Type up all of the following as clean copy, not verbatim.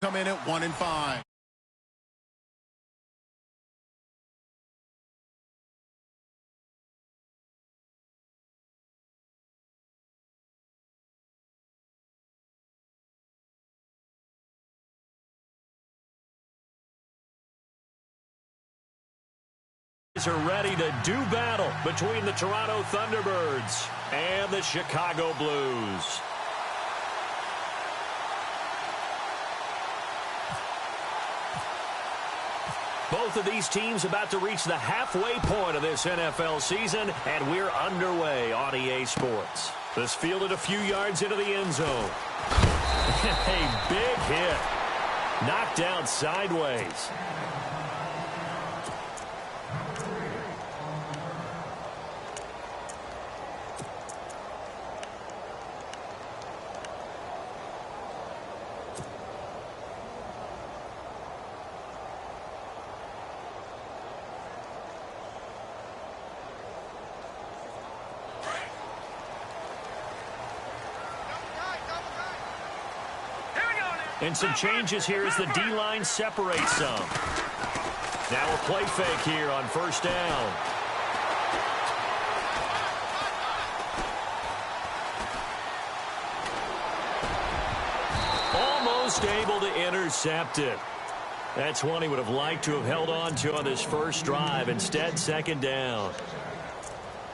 come in at 1-5. Are ready to do battle between the Toronto Thunderbirds and the Chicago Blues. Both of these teams about to reach the halfway point of this NFL season, and we're underway on EA Sports. This fielded a few yards into the end zone. A big hit. Knocked down sideways. And some changes here as the D-line separates some. Now a play fake here on first down. Almost able to intercept it. That's one he would have liked to have held on to on this first drive. Instead, second down.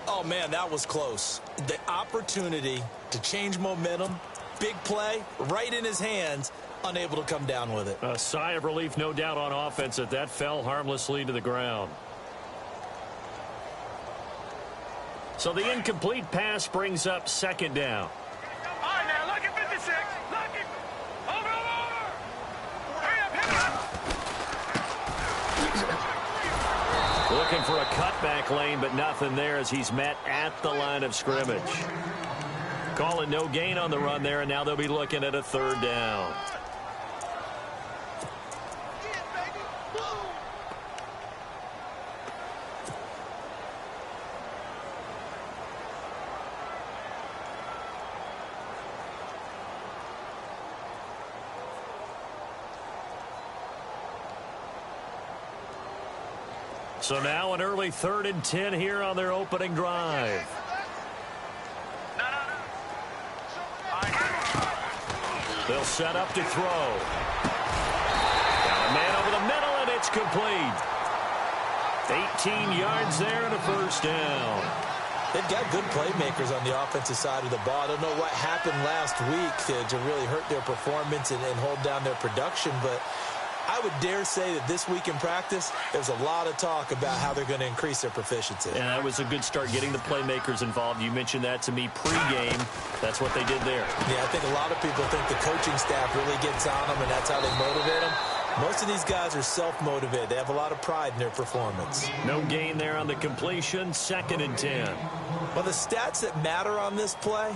Oh, man, that was close. The opportunity to change momentum, big play, right in his hands, unable to come down with it. A sigh of relief, no doubt, on offense that fell harmlessly to the ground. So the incomplete pass brings up second down. All right, now, look at 56. Look at... Over. Hurry up, hit him. Looking for a cutback lane, but nothing there as he's met at the line of scrimmage. Call it no gain on the run there, and now they'll be looking at a third down. So now an early 3rd and 10 here on their opening drive. They'll set up to throw. Got a man over the middle, and it's complete. 18 yards there and a first down. They've got good playmakers on the offensive side of the ball. I don't know what happened last week to really hurt their performance and hold down their production, but I would dare say that this week in practice, there's a lot of talk about how they're going to increase their proficiency. And that was a good start, getting the playmakers involved. You mentioned that to me pregame. That's what they did there. Yeah, I think a lot of people think the coaching staff really gets on them, and that's how they motivate them. Most of these guys are self-motivated. They have a lot of pride in their performance. No gain there on the completion, 2nd and 10. Well, the stats that matter on this play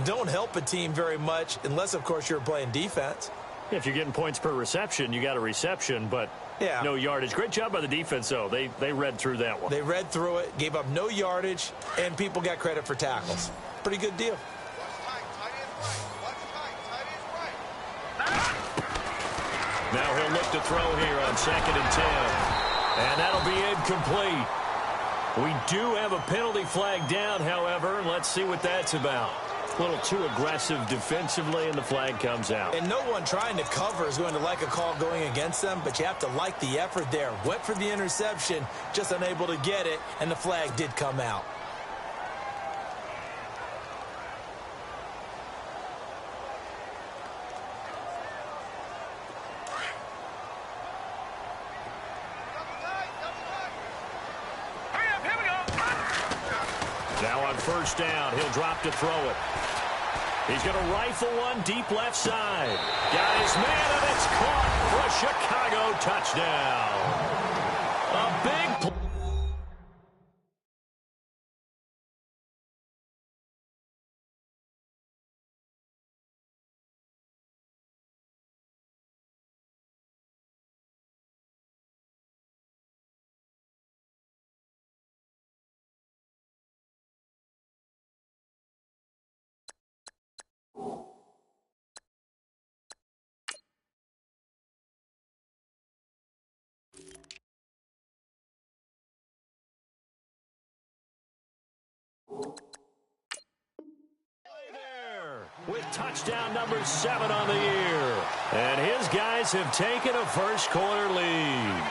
don't help a team very much unless, of course, you're playing defense. If you're getting points per reception, you got a reception, but yeah, no yardage. Great job by the defense, though. They read through that one. They read through it, gave up no yardage, and people got credit for tackles. Pretty good deal. Now he'll look to throw here on 2nd and 10. And that'll be incomplete. We do have a penalty flag down, however. Let's see what that's about. A little too aggressive defensively, and the flag comes out. And no one trying to cover is going to like a call going against them, but you have to like the effort there. Went for the interception, just unable to get it, and the flag did come out. Now on first down, he'll drop to throw it. He's going to rifle one deep left side. Got his man, and it's caught for a Chicago touchdown. A big play. With touchdown number 7 on the year. And his guys have taken a first-quarter lead.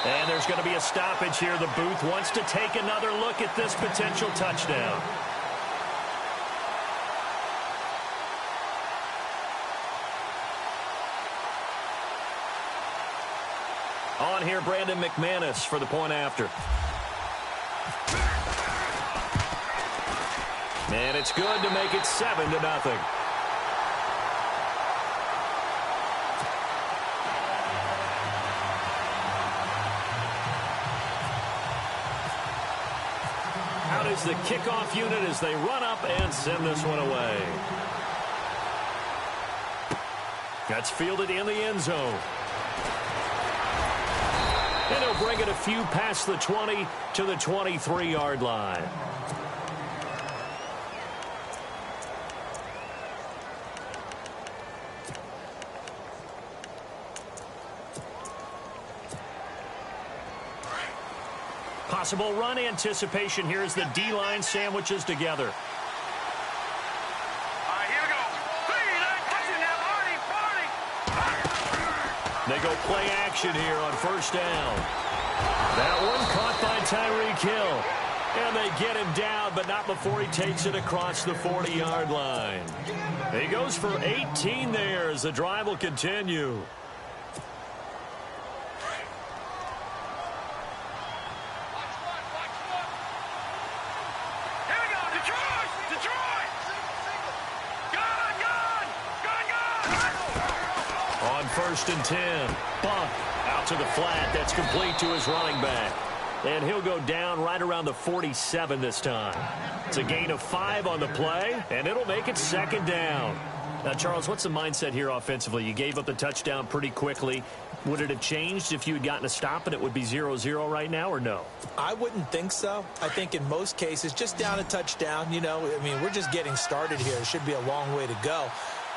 And there's going to be a stoppage here. The booth wants to take another look at this potential touchdown. On here, Brandon McManus for the point after. And it's good to make it 7-0. Out is the kickoff unit as they run up and send this one away. That's fielded in the end zone. And he'll bring it a few past the 20 to the 23-yard line. Possible run anticipation here as the D-line sandwiches together. All right, here we go. They go play action here on first down. That one caught by Tyreek Hill. And they get him down, but not before he takes it across the 40-yard line. He goes for 18 there as the drive will continue. First and 10. Bump out to the flat. That's complete to his running back. And he'll go down right around the 47 this time. It's a gain of 5 on the play, and it'll make it second down. Now, Charles, what's the mindset here offensively? You gave up the touchdown pretty quickly. Would it have changed if you had gotten a stop and it would be 0-0 right now, or no? I wouldn't think so. I think in most cases, just down a touchdown, you know, I mean, we're just getting started here. It should be a long way to go.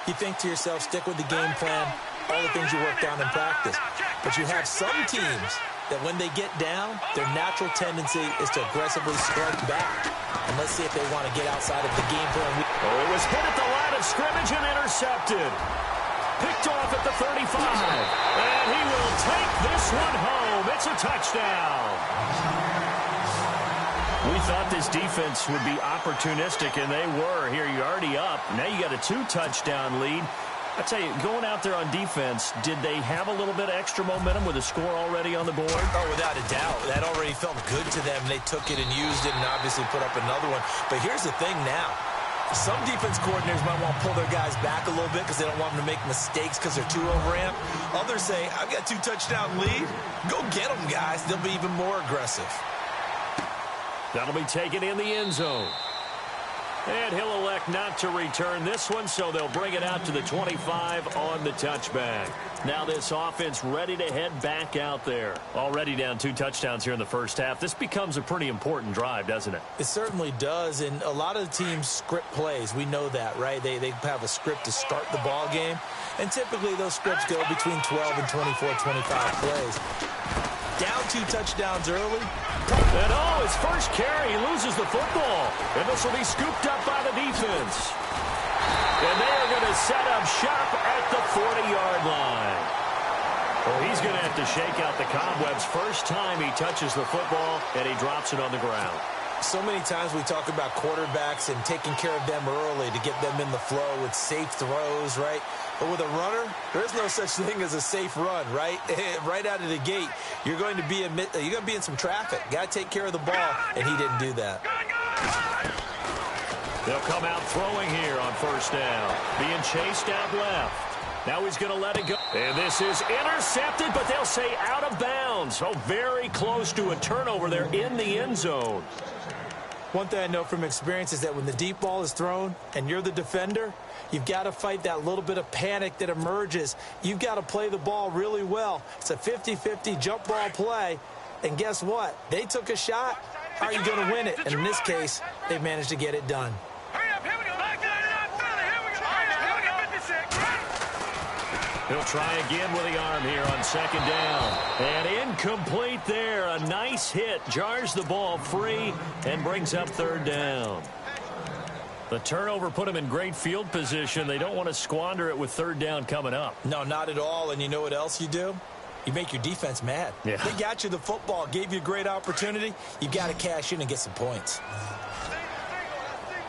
You think to yourself, stick with the game plan, all the things you worked on in practice. But you have some teams that when they get down, their natural tendency is to aggressively strike back. And let's see if they want to get outside of the game plan. Oh, it was hit at the line of scrimmage and intercepted. Picked off at the 35. And he will take this one home. It's a touchdown. We thought this defense would be opportunistic, and they were. Here, you're already up. Now you got a 2-touchdown lead. I tell you, going out there on defense, did they have a little bit of extra momentum with a score already on the board? Oh, without a doubt. That already felt good to them. They took it and used it and obviously put up another one. But here's the thing now. Some defense coordinators might want to pull their guys back a little bit because they don't want them to make mistakes because they're too overamped. Others say, I've got 2-touchdown lead. Go get them, guys. They'll be even more aggressive. That'll be taken in the end zone. And he'll elect not to return this one, so they'll bring it out to the 25 on the touchback. Now this offense ready to head back out there. Already down 2 touchdowns here in the first half. This becomes a pretty important drive, doesn't it? It certainly does, and a lot of the teams script plays. We know that, right? They have a script to start the ball game, and typically those scripts go between 12 and 24, 25 plays. Down 2 touchdowns early. And his first carry, he loses the football. And this will be scooped up by the defense. And they are going to set up shop at the 40-yard line. Well, he's going to have to shake out the cobwebs first time he touches the football, and he drops it on the ground. So many times we talk about quarterbacks and taking care of them early to get them in the flow with safe throws, right? But with a runner, there is no such thing as a safe run, right? Right out of the gate, you're going to be in some traffic. Got to take care of the ball, and he didn't do that. They'll come out throwing here on first down, being chased out left. Now he's going to let it go. And this is intercepted, but they'll say out of bounds. So very close to a turnover there in the end zone. One thing I know from experience is that when the deep ball is thrown and you're the defender, you've got to fight that little bit of panic that emerges. You've got to play the ball really well. It's a 50-50 jump ball play. And guess what? They took a shot. How are you going to win it? And in this case, they managed to get it done. Hurry up, here we go. Back to 99 Philly. Here we go. Hurry up, here we go. 56. He'll try again with the arm here on second down. And incomplete there. A nice hit. Jars the ball free and brings up third down. The turnover put him in great field position. They don't want to squander it with third down coming up. No, not at all. And you know what else you do? You make your defense mad. Yeah. They got you the football, gave you a great opportunity. You got to cash in and get some points.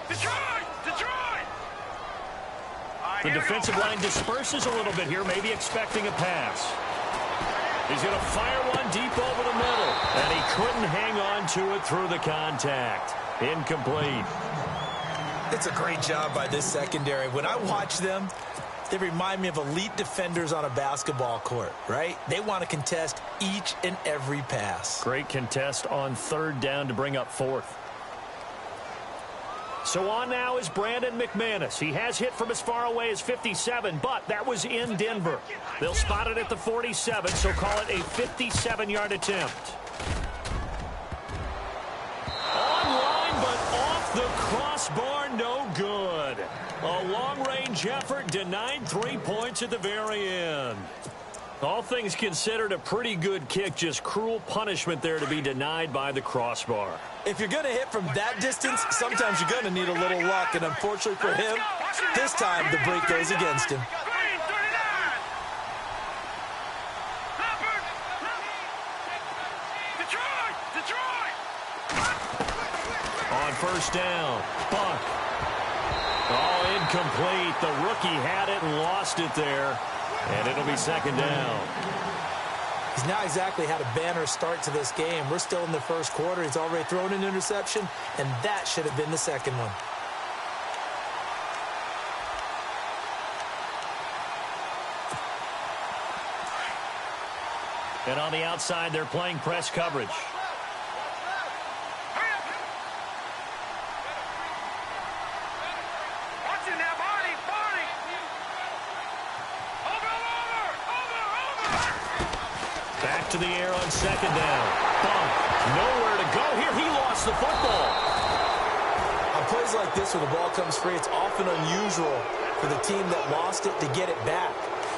Detroit! The defensive line disperses a little bit here, maybe expecting a pass. He's going to fire one deep over the middle, and he couldn't hang on to it through the contact. Incomplete. It's a great job by this secondary. When I watch them, they remind me of elite defenders on a basketball court, right? They want to contest each and every pass. Great contest on third down to bring up fourth. So on now is Brandon McManus. He has hit from as far away as 57, but that was in Denver. They'll spot it at the 47, so call it a 57-yard attempt. Online, but off the crossbar, no good. A long-range effort denied 3 points at the very end. All things considered, a pretty good kick, just cruel punishment there to be denied by the crossbar. If you're going to hit from that distance, sometimes you're going to need a little luck, and unfortunately for him, this time the break goes against him. Green, 39. Detroit! On first down, Buck. Oh, incomplete. The rookie had it and lost it there. And it'll be second down. He's not exactly had a banner start to this game. We're still in the first quarter. He's already thrown an interception, and that should have been the second one. And on the outside, they're playing press coverage. Watching that body. Over. Back to the air on second down. Bump. Nowhere to go here. He lost the football. On plays like this where the ball comes free, it's often unusual for the team that lost it to get it back.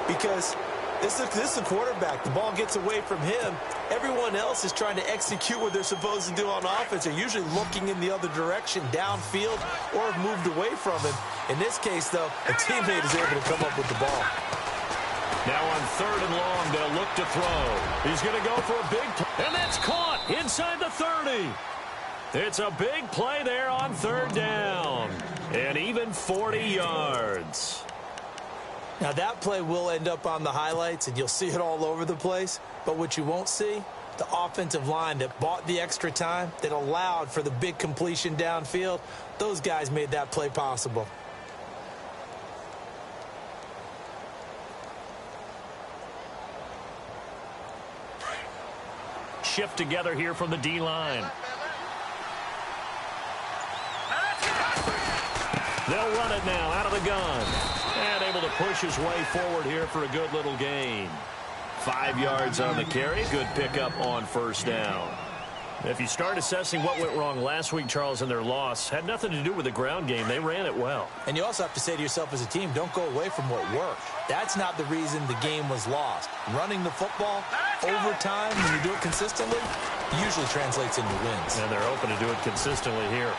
Because this is a quarterback. The ball gets away from him. Everyone else is trying to execute what they're supposed to do on offense. They're usually looking in the other direction, downfield, or have moved away from him. In this case, though, a teammate is able to come up with the ball. Now on third and long, they'll look to throw. He's going to go for a big play, and that's caught inside the 30. It's a big play there on third down, and even 40 yards. Now, that play will end up on the highlights, and you'll see it all over the place. But what you won't see, the offensive line that bought the extra time, that allowed for the big completion downfield, those guys made that play possible. Shift together here from the D-line. They'll run it now out of the gun. And able to push his way forward here for a good little gain. 5 yards on the carry. Good pickup on first down. If you start assessing what went wrong last week, Charles, in their loss, had nothing to do with the ground game. They ran it well. And you also have to say to yourself as a team, don't go away from what worked. That's not the reason the game was lost. Running the football over time, when you do it consistently, usually translates into wins. And they're hoping to do it consistently here.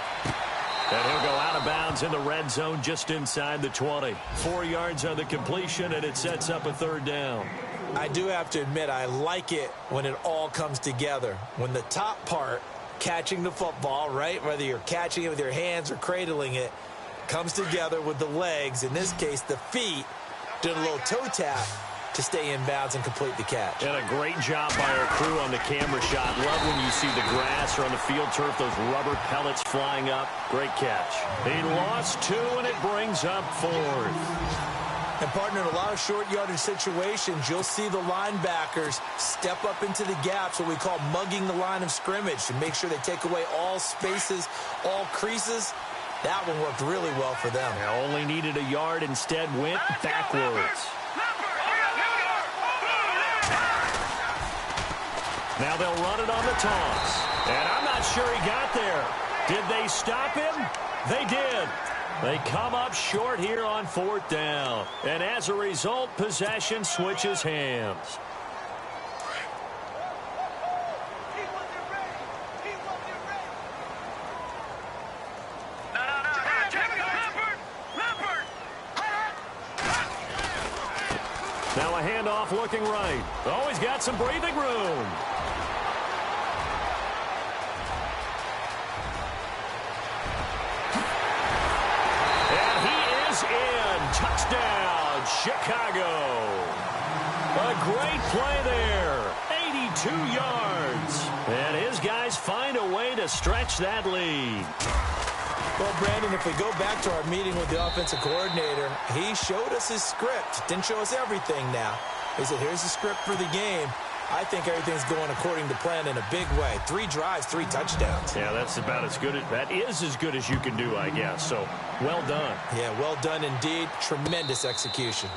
And he'll go out of bounds in the red zone just inside the 20. 4 yards on the completion, and it sets up a third down. I do have to admit, I like it when it all comes together. When the top part, catching the football, right, whether you're catching it with your hands or cradling it, comes together with the legs, in this case the feet, doing a little toe tap to stay in bounds and complete the catch. And a great job by our crew on the camera shot. Love when you see the grass or on the field turf, those rubber pellets flying up. Great catch. He lost 2, and it brings up 4th. And, partner, in a lot of short yardage situations, you'll see the linebackers step up into the gaps, what we call mugging the line of scrimmage, to make sure they take away all spaces, all creases. That one worked really well for them. They only needed a yard, instead went backwards. Now they'll run it on the toss. And I'm not sure he got there. Did they stop him? They did. They come up short here on 4th down. And as a result, possession switches hands. Now a handoff looking right. Oh, he's got some breathing room. And he is in. Touchdown, Chicago. A great play there. 82 yards. And his guys find a way to stretch that lead. Well, Brandon, if we go back to our meeting with the offensive coordinator, he showed us his script. Didn't show us everything now. He said, here's the script for the game. I think everything's going according to plan in a big way. 3 drives, 3 touchdowns. Yeah, that's about as good as you can do, I guess. So, well done. Yeah, well done indeed. Tremendous execution.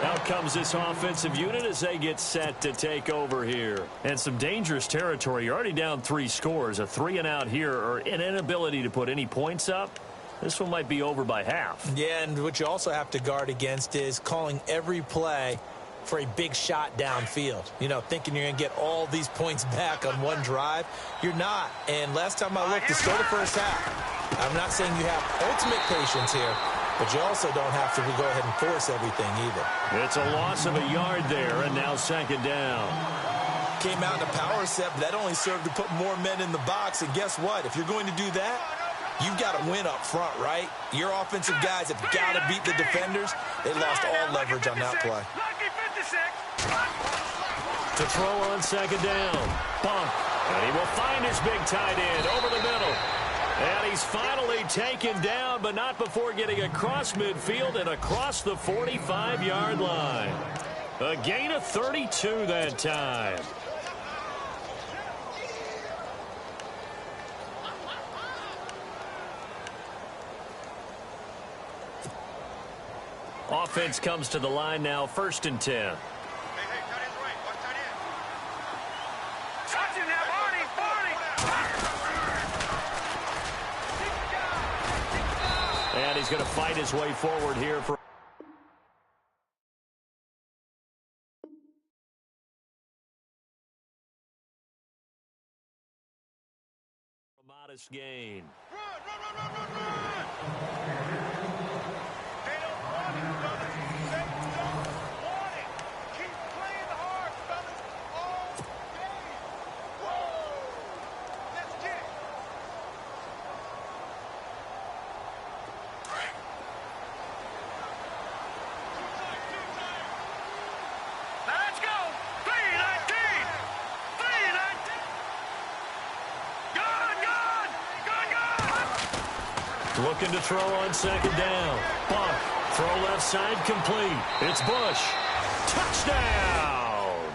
Out comes this offensive unit as they get set to take over here. And some dangerous territory. You're already down 3 scores. A 3-and-out here or an inability to put any points up. This one might be over by half. Yeah, and what you also have to guard against is calling every play for a big shot downfield. You know, thinking you're going to get all these points back on one drive. You're not. And last time I looked, it's still the first half. I'm not saying you have ultimate patience here, but you also don't have to go ahead and force everything either. It's a loss of a yard there, and now 2nd down. Came out in a power set, but that only served to put more men in the box. And guess what? If you're going to do that, you've got to win up front, right? Your offensive guys have got to beat the defenders. They lost all leverage on that play. To throw on 2nd down. Bump. And he will find his big tight end over the middle. And he's finally taken down, but not before getting across midfield and across the 45-yard line. A gain of 32 that time. Offense comes to the line now, 1st and 10. And he's going to fight his way forward here for a modest gain. Looking to throw on 2nd down. Bump. Throw left side complete. It's Bush. Touchdown!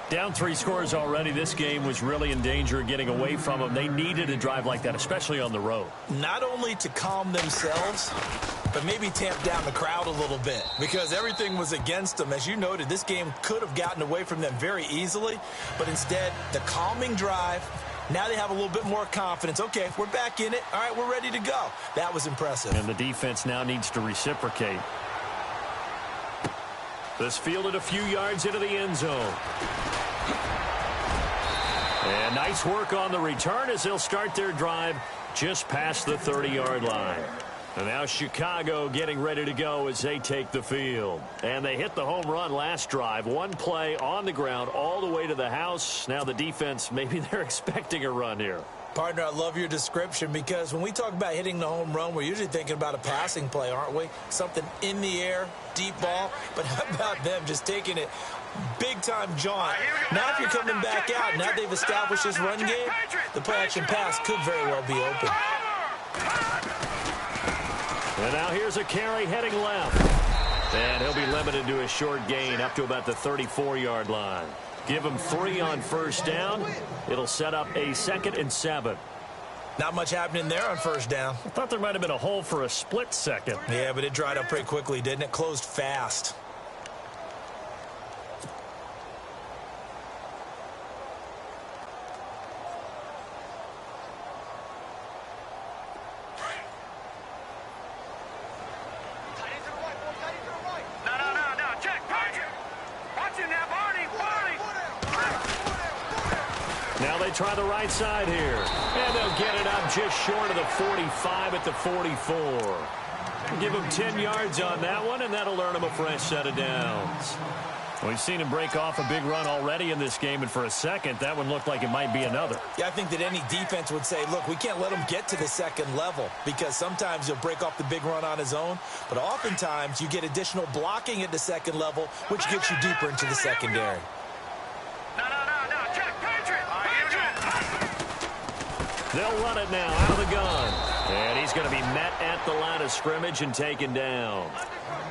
Down 3 scores already. This game was really in danger of getting away from them. They needed a drive like that, especially on the road. Not only to calm themselves, but maybe tamp down the crowd a little bit because everything was against them. As you noted, this game could have gotten away from them very easily, but instead, the calming drive. Now they have a little bit more confidence. Okay, we're back in it. All right, we're ready to go. That was impressive. And the defense now needs to reciprocate. This fielded a few yards into the end zone. And nice work on the return as they'll start their drive just past the 30-yard line. And now Chicago getting ready to go as they take the field. And they hit the home run last drive. 1 play on the ground all the way to the house. Now the defense, maybe they're expecting a run here. Partner, I love your description because when we talk about hitting the home run, we're usually thinking about a passing play, aren't we? Something in the air, deep ball. But how about them just taking it big-time jaunt? Now if you're coming back out, now they've established this run game, the play-action pass could very well be open. And now here's a carry heading left. And he'll be limited to a short gain up to about the 34-yard line. Give him 3 on 1st down. It'll set up a 2nd and 7. Not much happening there on 1st down. I thought there might have been a hole for a split second. Yeah, but it dried up pretty quickly, didn't it? Closed fast. Now they try the right side here. And they'll get it up just short of the 45 at the 44. Give him 10 yards on that one, and that'll earn him a fresh set of downs. We've seen him break off a big run already in this game, and for a second, that one looked like it might be another. Yeah, I think that any defense would say, look, we can't let him get to the second level because sometimes he'll break off the big run on his own, but oftentimes you get additional blocking at the second level, which gets you deeper into the secondary. No, Jack, Patriot! They'll run it now out of the gun. And he's going to be met at the line of scrimmage and taken down.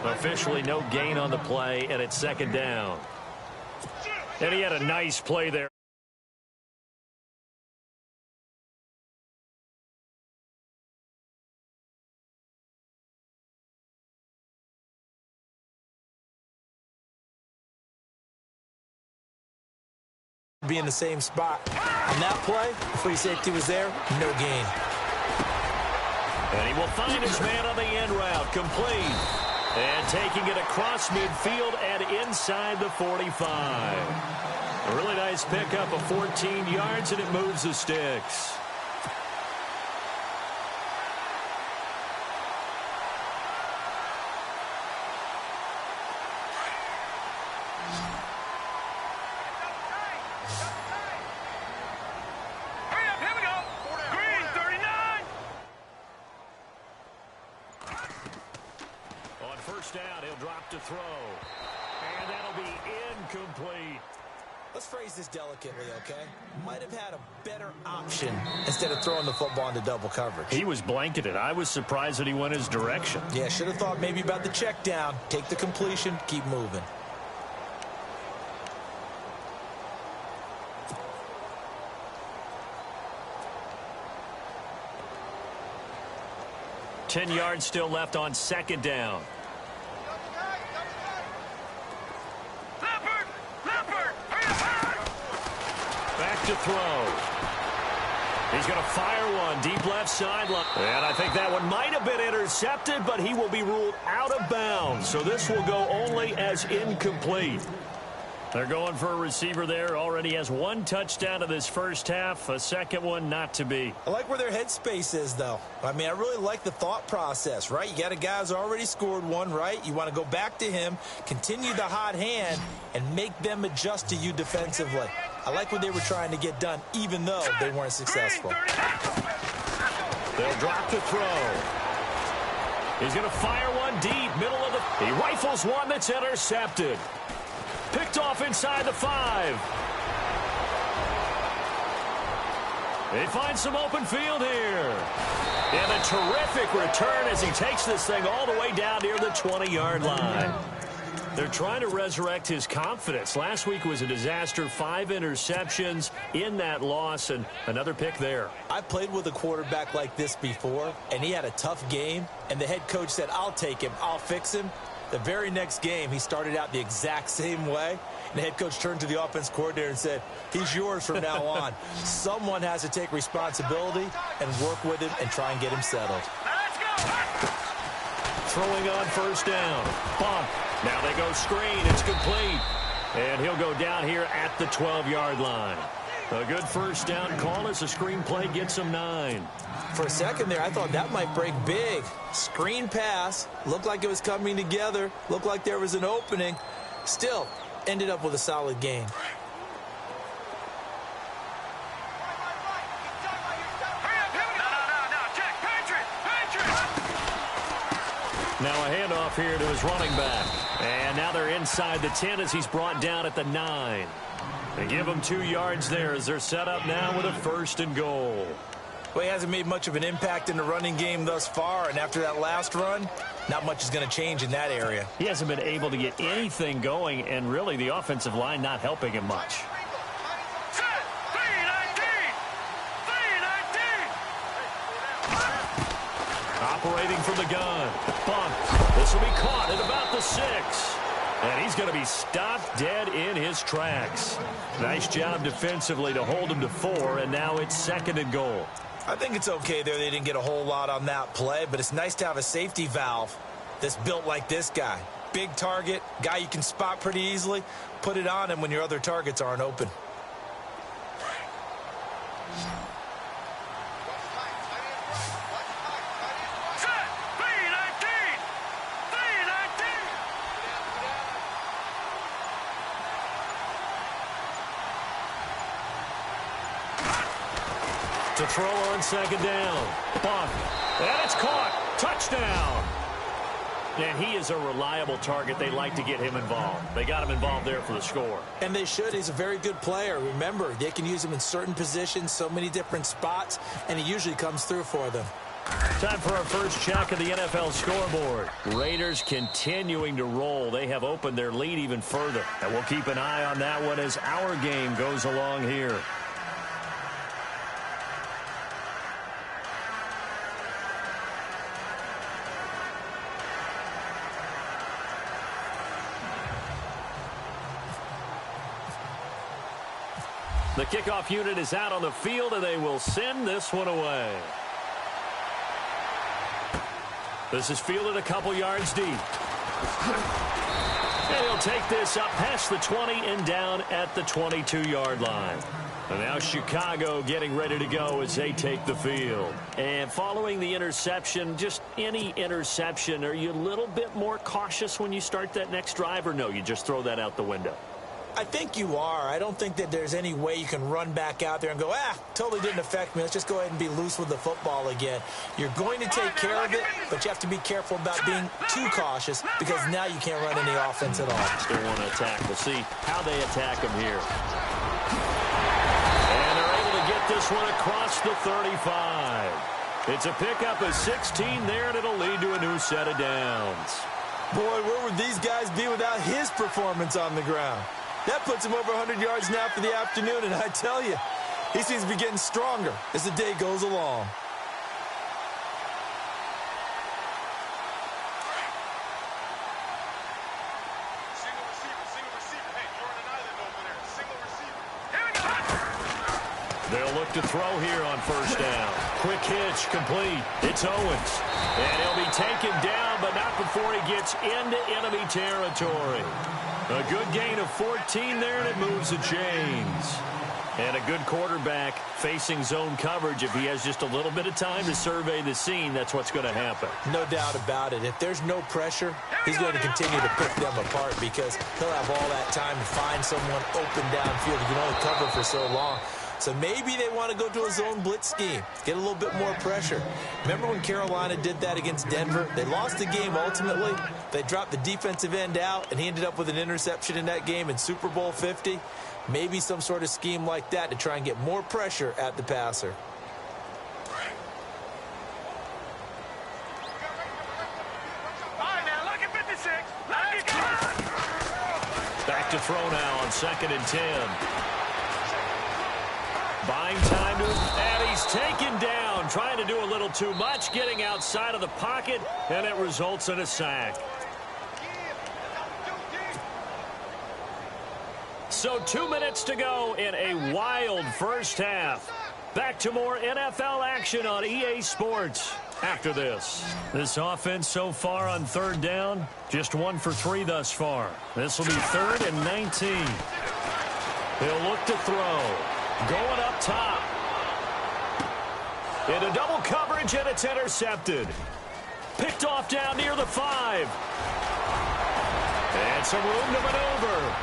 Officially no gain on the play, and it's second down. And he had a nice play there. Be in the same spot. On that play, free safety was there, no gain. And he will find his man on the end route, complete. And taking it across midfield and inside the 45. A really nice pickup of 14 yards, and it moves the sticks. Here we go. Green, 39. On first down, he'll drop to throw. And that'll be incomplete. Let's phrase this delicately, okay? Might have had a better option instead of throwing the football into double coverage. He was blanketed. I was surprised that he went his direction. Yeah, should have thought maybe about the check down. Take the completion, keep moving. Ten yards still left on second down. Leopard! Back to throw. He's going to fire one deep left sideline. And I think that one might have been intercepted, but he will be ruled out of bounds. So this will go only as incomplete. They're going for a receiver there. Already has one touchdown of this first half. A second one not to be. I like where their headspace is, though. I mean, I really like the thought process, right? You got a guy who's already scored one, right? You want to go back to him, continue the hot hand, and make them adjust to you defensively. I like what they were trying to get done, even though they weren't successful. They'll drop to throw. He's going to fire one deep, middle of the... He rifles one that's intercepted. Picked off inside the 5. They find some open field here. And a terrific return as he takes this thing all the way down near the 20-yard line. They're trying to resurrect his confidence. Last week was a disaster. 5 interceptions in that loss, and another pick there. I played with a quarterback like this before, and he had a tough game, and the head coach said, I'll take him, I'll fix him. The very next game, he started out the exact same way, and the head coach turned to the offense coordinator and said, he's yours from now on. Someone has to take responsibility and work with him and try and get him settled. Let's go. Throwing on first down. Bump. Now they go screen. It's complete. And he'll go down here at the 12-yard line. A good first down call as the screen play gets him 9. For a second there, I thought that might break big. Screen pass. Looked like it was coming together. Looked like there was an opening. Still, ended up with a solid gain. Jack, Patriot! Now a handoff here to his running back. And now they're inside the 10 as he's brought down at the 9. They give him 2 yards there as they're set up now with a 1st and goal. Well, he hasn't made much of an impact in the running game thus far, and after that last run, not much is going to change in that area. He hasn't been able to get anything going, and really the offensive line not helping him much. Set! 3-19! Operating from the gun. Bunt. This will be caught at about the 6. And he's going to be stopped dead in his tracks. Nice job defensively to hold him to 4, and now it's 2nd and goal. I think it's okay there. They didn't get a whole lot on that play, but it's nice to have a safety valve that's built like this guy. Big target, guy you can spot pretty easily. Put it on him when your other targets aren't open. Set. B-19. B-19. To throw on second down. Buck. And it's caught. Touchdown. And he is a reliable target. They like to get him involved. They got him involved there for the score. And they should. He's a very good player. Remember, they can use him in certain positions, so many different spots, and he usually comes through for them. Time for our first check of the NFL scoreboard. Raiders continuing to roll. They have opened their lead even further. And we'll keep an eye on that one as our game goes along here. The kickoff unit is out on the field, and they will send this one away. This is fielded a couple yards deep. And he'll take this up past the 20 and down at the 22-yard line. And now Chicago getting ready to go as they take the field. And following the interception, just any interception, are you a little bit more cautious when you start that next drive, or no, you just throw that out the window? I think you are. I don't think that there's any way you can run back out there and go, totally didn't affect me. Let's just go ahead and be loose with the football again. You're going to take care of it, but you have to be careful about being too cautious because now you can't run any offense at all. Still want to attack. We'll see how they attack them here. And they're able to get this one across the 35. It's a pickup of 16 there, and it'll lead to a new set of downs. Boy, where would these guys be without his performance on the ground? That puts him over 100 yards now for the afternoon, and I tell you, he seems to be getting stronger as the day goes along. Single receiver. Hey, Jordan Island over there. Single receiver. Here we go. They'll look to throw here on first down. Quick hitch, complete. It's Owens. And he'll be taken down, but not before he gets into enemy territory. A good gain of 14 there, and it moves the chains. And a good quarterback facing zone coverage. If he has just a little bit of time to survey the scene, that's what's going to happen. No doubt about it. If there's no pressure, he's going to continue to pick them apart because he'll have all that time to find someone open downfield. You can only cover for so long. So maybe they want to go to a zone blitz scheme, get a little bit more pressure. Remember when Carolina did that against Denver? They lost the game ultimately. They dropped the defensive end out, and he ended up with an interception in that game in Super Bowl 50. Maybe some sort of scheme like that to try and get more pressure at the passer. All right, now, look at 56. Let's go. Back to throw now on 2nd and 10. Buying time to him, and he's taken down, trying to do a little too much, getting outside of the pocket, and it results in a sack. So 2 minutes to go in a wild first half. Back to more NFL action on EA Sports after this. This offense so far on 3rd down, just 1 for 3 thus far. This will be 3rd and 19. He'll look to throw. Going up top. Into double coverage, and it's intercepted. Picked off down near the 5. And some room to maneuver.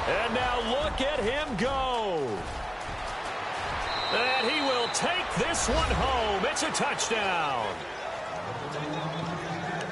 And now look at him go. And he will take this one home. It's a touchdown.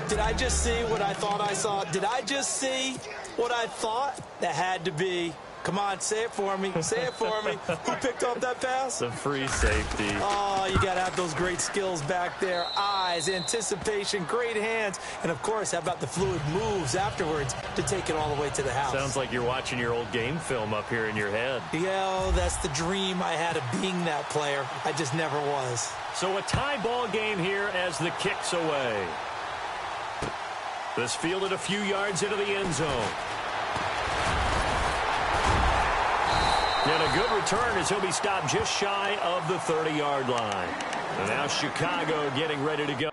Did I just see what I thought I saw? Did I just see what I thought? That had to be. Come on, say it for me. Say it for me. Who picked off that pass? The free safety. Oh, you got to have those great skills back there. Eyes, anticipation, great hands. And, of course, how about the fluid moves afterwards to take it all the way to the house? Sounds like you're watching your old game film up here in your head. Yeah, that's the dream I had of being that player. I just never was. So a tie ball game here as the kick's away. This fielded a few yards into the end zone. And a good return as he'll be stopped just shy of the 30-yard line. And now Chicago getting ready to go.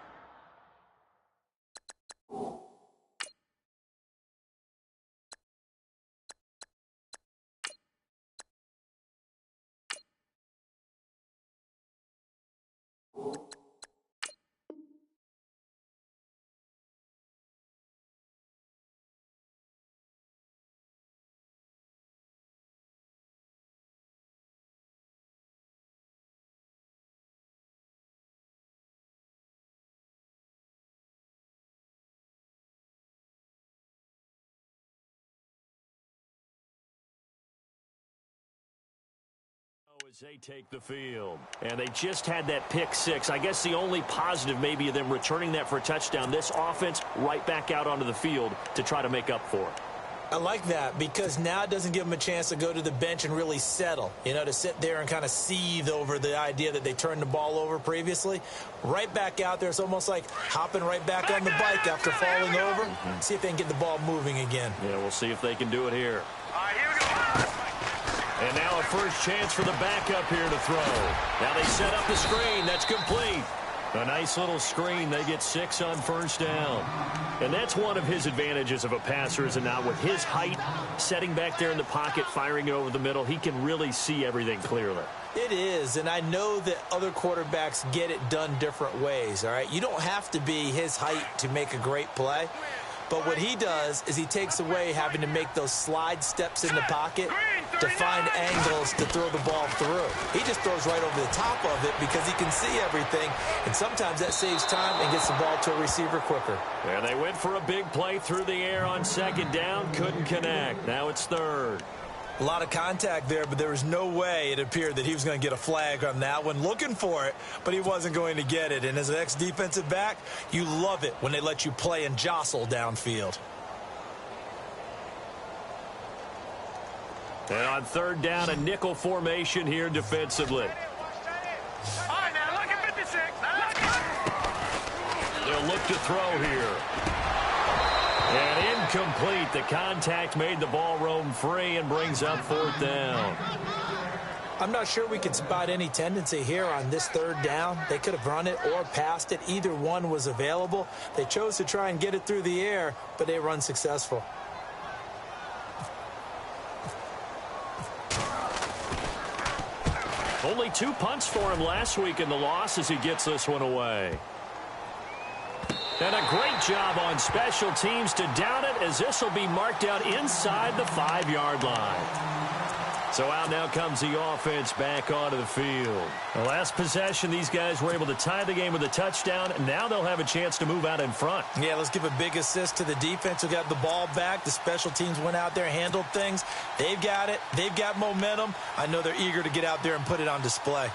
As they take the field. And they just had that pick six. I guess the only positive maybe of them returning that for a touchdown. This offense right back out onto the field to try to make up for it. I like that because now it doesn't give them a chance to go to the bench and really settle, to sit there and kind of seethe over the idea that they turned the ball over previously. Right back out there. It's almost like hopping right back on the bike after falling over. See if they can get the ball moving again. Yeah, we'll see if they can do it here. All right, here we go. And now a first chance for the backup here to throw. Now they set up the screen. That's complete. A nice little screen. They get 6 on first down. And that's one of his advantages of a passer, is it not? With his height, setting back there in the pocket, firing it over the middle, he can really see everything clearly. It is, and I know that other quarterbacks get it done different ways, all right? You don't have to be his height to make a great play. But what he does is he takes away having to make those slide steps in the pocket to find angles to throw the ball through. He just throws right over the top of it because he can see everything, and sometimes that saves time and gets the ball to a receiver quicker. There they went for a big play through the air on second down. Couldn't connect. Now it's third. A lot of contact there, but there was no way it appeared that he was going to get a flag on that one. Looking for it, but he wasn't going to get it. And as an ex-defensive back, you love it when they let you play and jostle downfield. And on third down, a nickel formation here defensively. All right, now, look at 56. They'll look to throw here. And incomplete. The contact made the ball roam free and brings up fourth down. I'm not sure we could spot any tendency here on this third down. They could have run it or passed it. Either one was available. They chose to try and get it through the air, but they were unsuccessful. Only 2 punts for him last week in the loss as he gets this one away. And a great job on special teams to down it, as this will be marked out inside the 5-yard line. So out now comes the offense back onto the field. The last possession, these guys were able to tie the game with a touchdown, and now they'll have a chance to move out in front. Yeah, let's give a big assist to the defense who got the ball back. The special teams went out there, handled things. They've got it. They've got momentum. I know they're eager to get out there and put it on display.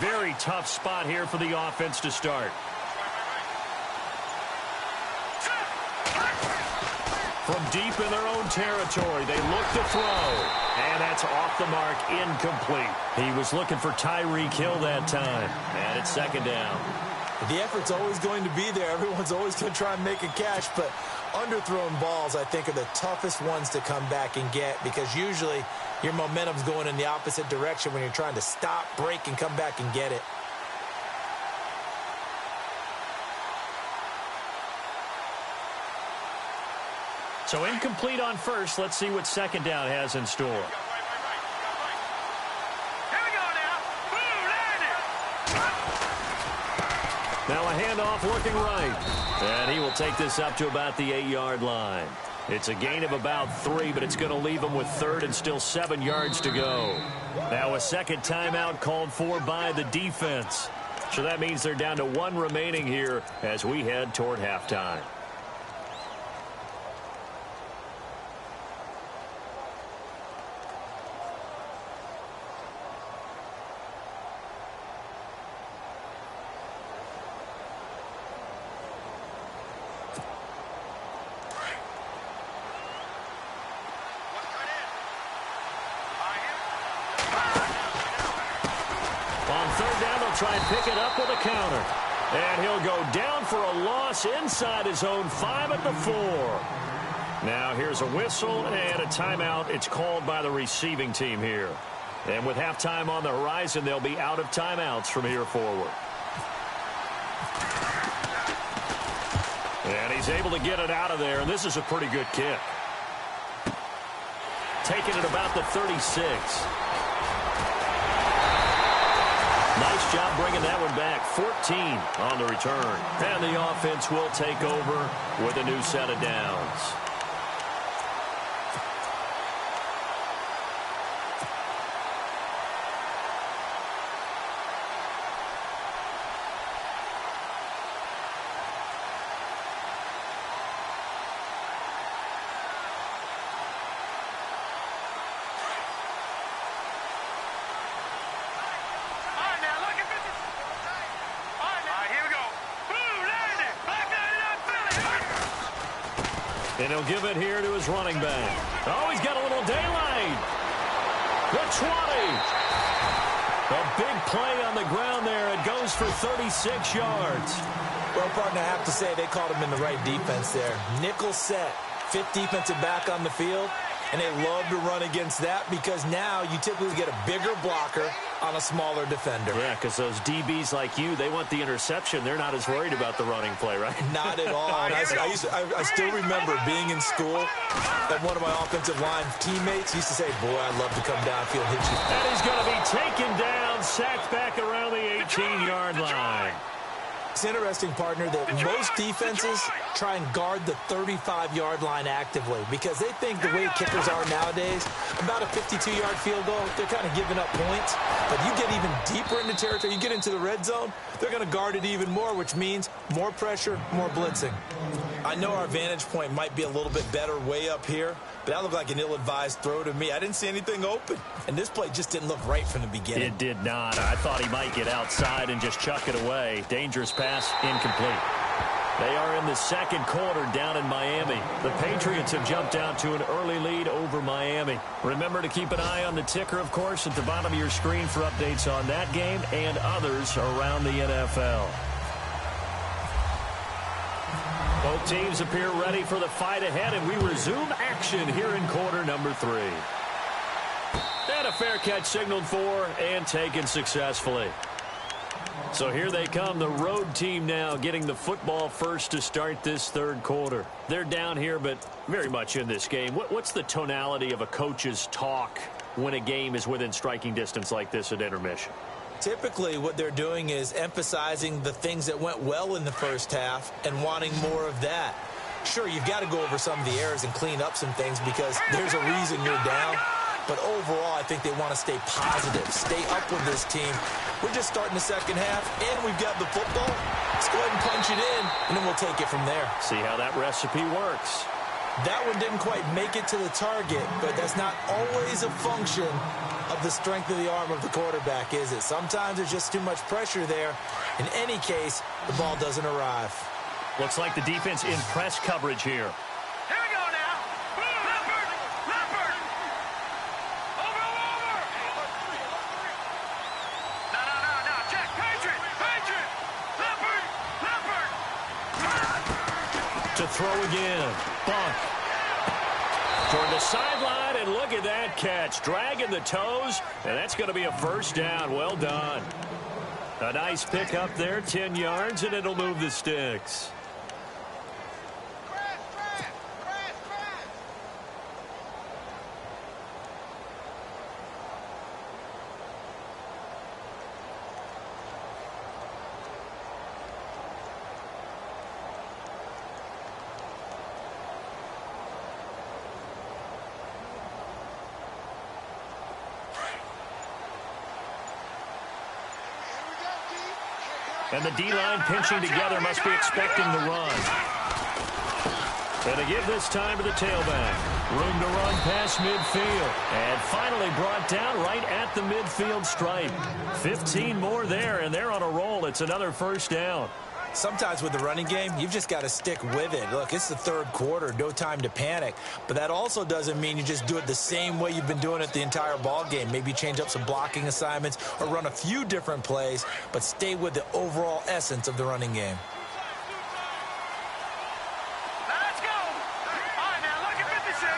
Very tough spot here for the offense to start. From deep in their own territory, they look to throw. And that's off the mark, incomplete. He was looking for Tyreek Hill that time. And it's second down. The effort's always going to be there. Everyone's always going to try and make a catch, but underthrown balls, I think, are the toughest ones to come back and get, because usually your momentum's going in the opposite direction when you're trying to stop, break, and come back and get it. So incomplete on first. Let's see what second down has in store. Here we go now. Boom, landed. Now a handoff looking right. And he will take this up to about the 8-yard line. It's a gain of about 3, but it's going to leave him with third and still 7 yards to go. Now a second timeout called for by the defense. So that means they're down to 1 remaining here as we head toward halftime. Try and pick it up with a counter. And he'll go down for a loss inside his own 5 at the 4. Now here's a whistle and a timeout. It's called by the receiving team here. And with halftime on the horizon, they'll be out of timeouts from here forward. And he's able to get it out of there, and this is a pretty good kick. Taking it about the 36. Nice job bringing that one back. 14 on the return. And the offense will take over with a new set of downs. And he'll give it here to his running back. Oh, he's got a little daylight. The 20. A big play on the ground there. It goes for 36 yards. Well, partner, I have to say they called him in the right defense there. Nickel set, fifth defensive back on the field, and they love to run against that because now you typically get a bigger blocker on a smaller defender. Yeah, because those DBs like you, they want the interception. They're not as worried about the running play, right? Not at all. I still remember being in school, and one of my offensive line teammates used to say, boy, I'd love to come downfield and hit you. And he's going to be taken down, sacked back around the 18-yard line. It's interesting, partner, that most defenses try and guard the 35-yard line actively because they think the way kickers are nowadays, about a 52-yard field goal, they're kind of giving up points. But you get even deeper into territory, you get into the red zone, they're going to guard it even more, which means more pressure, more blitzing. I know our vantage point might be a little bit better way up here, but that looked like an ill-advised throw to me. I didn't see anything open, and this play just didn't look right from the beginning. It did not. I thought he might get outside and just chuck it away. Dangerous pass, incomplete. They are in the second quarter down in Miami. The Patriots have jumped out to an early lead over Miami. Remember to keep an eye on the ticker, of course, at the bottom of your screen for updates on that game and others around the NFL. Both teams appear ready for the fight ahead, and we resume action here in quarter number 3. And a fair catch signaled for and taken successfully. So here they come, the road team now getting the football first to start this third quarter. They're down here, but very much in this game. What's the tonality of a coach's talk when a game is within striking distance like this at intermission? Typically, what they're doing is emphasizing the things that went well in the first half and wanting more of that. Sure, you've got to go over some of the errors and clean up some things because there's a reason you're down. But overall, I think they want to stay positive, stay up with this team. We're just starting the second half, and we've got the football. Let's go ahead and punch it in, and then we'll take it from there. See how that recipe works. That one didn't quite make it to the target, but that's not always a function of the strength of the arm of the quarterback, is it? Sometimes there's just too much pressure there. In any case, the ball doesn't arrive. Looks like the defense in press coverage here. Here we go now. Leopard! Leopard! Over! No. Check. Patriot! Leopard! To throw again. Bunk. Toward the sideline, and look at that catch. Dragging the toes, and that's going to be a first down. Well done. A nice pick up there, 10 yards, and it'll move the sticks. And the D-line pinching together must be expecting the run. And to give this time to the tailback. Room to run past midfield. And finally brought down right at the midfield stripe. 15 more there, and they're on a roll. It's another first down. Sometimes with the running game, you've just got to stick with it. Look, it's the third quarter, no time to panic. But that also doesn't mean you just do it the same way you've been doing it the entire ball game. Maybe change up some blocking assignments or run a few different plays, but stay with the overall essence of the running game. Let's go! All right, now, look at 56.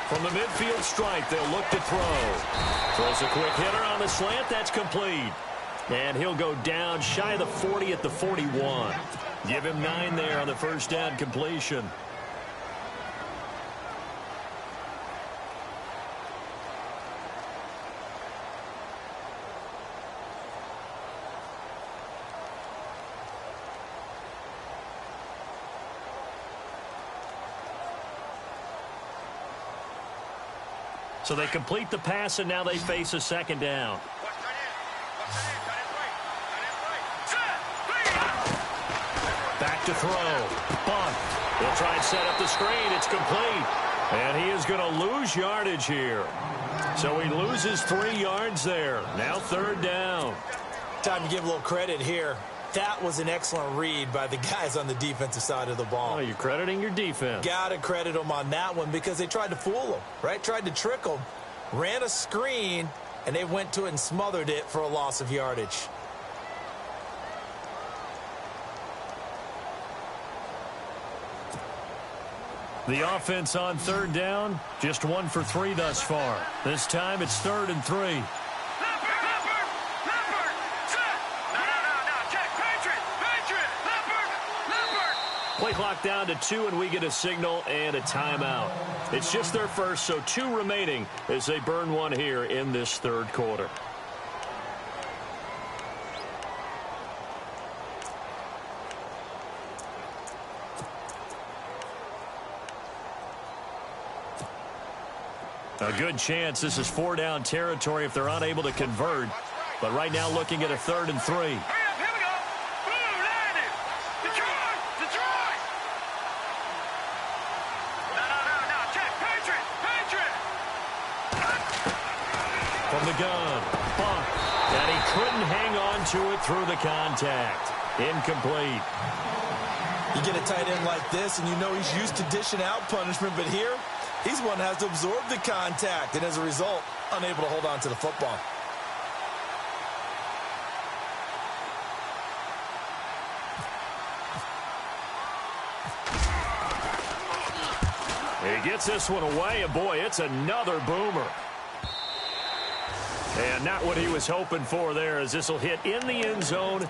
From the midfield stripe, they'll look to throw. Throws a quick hitter on the slant. That's complete. And he'll go down shy of the 40 at the 41. Give him 9 there on the first down completion. So they complete the pass, and now they face a second down. Back to throw. Bunt. They'll try and set up the screen. It's complete. And he is going to lose yardage here. So he loses 3 yards there. Now third down. Time to give a little credit here. That was an excellent read by the guys on the defensive side of the ball. Oh, you're crediting your defense. Got to credit them on that one because they tried to fool them, right? Tried to trick them, ran a screen, and they went to it and smothered it for a loss of yardage. The offense on third down, just 1 for 3 thus far. This time it's 3rd and 3. Play clock down to 2, and we get a signal and a timeout. It's just their first, so 2 remaining as they burn one here in this third quarter. A good chance this is 4-down territory if they're unable to convert. But right now looking at a 3rd and 3. From the gun, bump, and he couldn't hang on to it through the contact. Incomplete. You get a tight end like this, and you know he's used to dishing out punishment, but here, he's one that has to absorb the contact, and as a result, unable to hold on to the football. He gets this one away, and boy, it's another boomer. And not what he was hoping for there, as this will hit in the end zone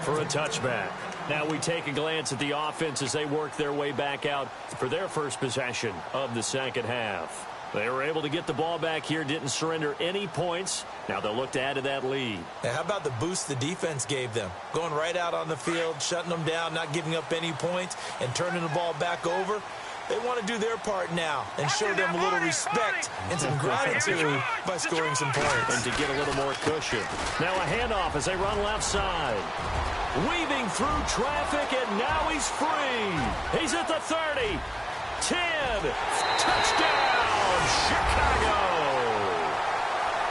for a touchback. Now we take a glance at the offense as they work their way back out for their first possession of the second half. They were able to get the ball back here, didn't surrender any points. Now they'll look to add to that lead. Now, how about the boost the defense gave them? Going right out on the field, shutting them down, not giving up any points, and turning the ball back over. They want to do their part now and show them a little respect and some gratitude by scoring some points. And to get a little more cushion. Now a handoff as they run left side. Weaving through traffic, and now he's free. He's at the 30. 10. Touchdown, Chicago.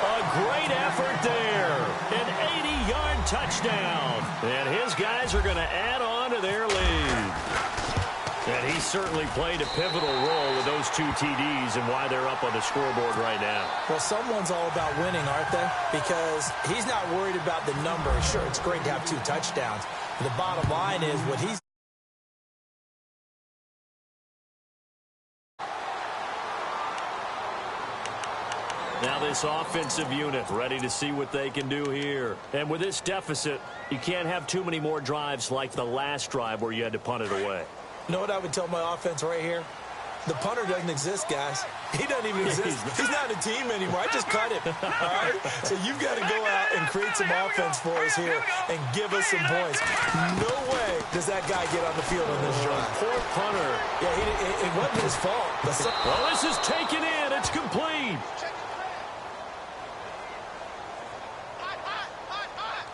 A great effort there. An 80-yard touchdown. And his guys are going to add on to their lead. And he certainly played a pivotal role with those 2 TDs and why they're up on the scoreboard right now. Well, someone's all about winning, aren't they? Because he's not worried about the number. Sure, it's great to have 2 touchdowns. But the bottom line is what he's... Now this offensive unit ready to see what they can do here. And with this deficit, you can't have too many more drives like the last drive where you had to punt it away. You know what I would tell my offense right here? The punter doesn't exist, guys. He doesn't even exist. He's not a team anymore. I just cut him. All right? So you've got to go out and create some offense for us here and give us some points. No way does that guy get on the field on this drive. Poor punter. Yeah, it wasn't his fault. Well, this is taken in. It's complete.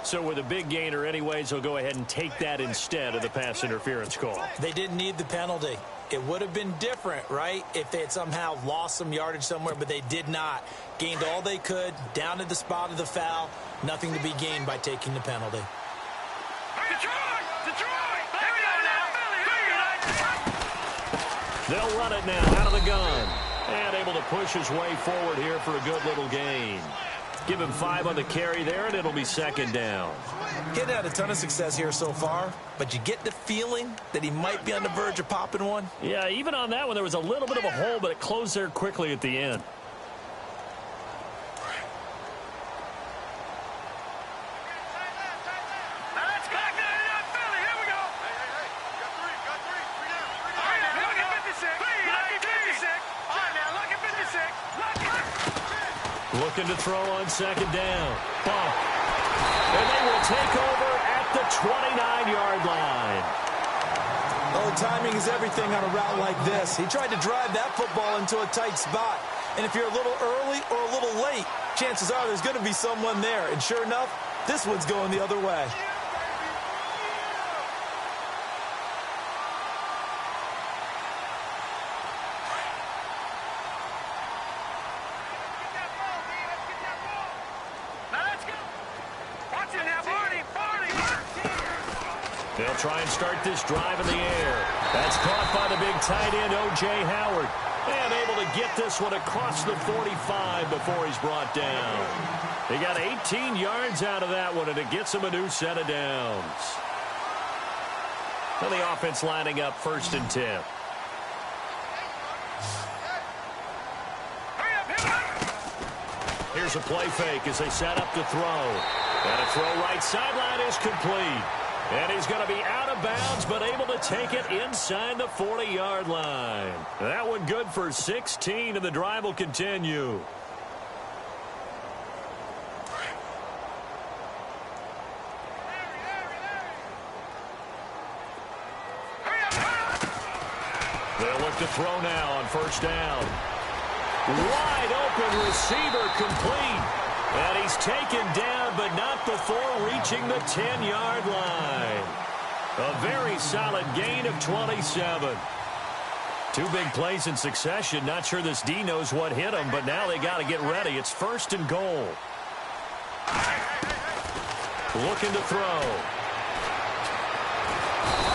So with a big gainer anyways, he'll go ahead and take that instead of the pass interference call. They didn't need the penalty. It would have been different, right, if they had somehow lost some yardage somewhere, but they did not. Gained all they could, down to the spot of the foul. Nothing to be gained by taking the penalty. They'll run it now out of the gun. And able to push his way forward here for a good little gain. Give him 5 on the carry there, and it'll be 2nd down. Getting had a ton of success here so far, but you get the feeling that he might be on the verge of popping one. Yeah, even on that one, there was a little bit of a hole, but it closed there quickly at the end. Looking to throw on 2nd down. Bump. And they will take over at the 29-yard line. Oh, timing is everything on a route like this. He tried to drive that football into a tight spot. And if you're a little early or a little late, chances are there's going to be someone there. And sure enough, this one's going the other way. They'll try and start this drive in the air. That's caught by the big tight end, O.J. Howard. And able to get this one across the 45 before he's brought down. He got 18 yards out of that one, and it gets him a new set of downs. And the offense lining up 1st and 10. Here's a play fake as they set up to throw. And a throw right sideline is complete. And he's going to be out of bounds, but able to take it inside the 40-yard line. That one good for 16, and the drive will continue. They'll look to throw now on 1st down. Wide open receiver complete. And he's taken down, but not before reaching the 10-yard line. A very solid gain of 27. 2 big plays in succession. Not sure this D knows what hit him, but now they got to get ready. It's 1st and goal. Looking to throw.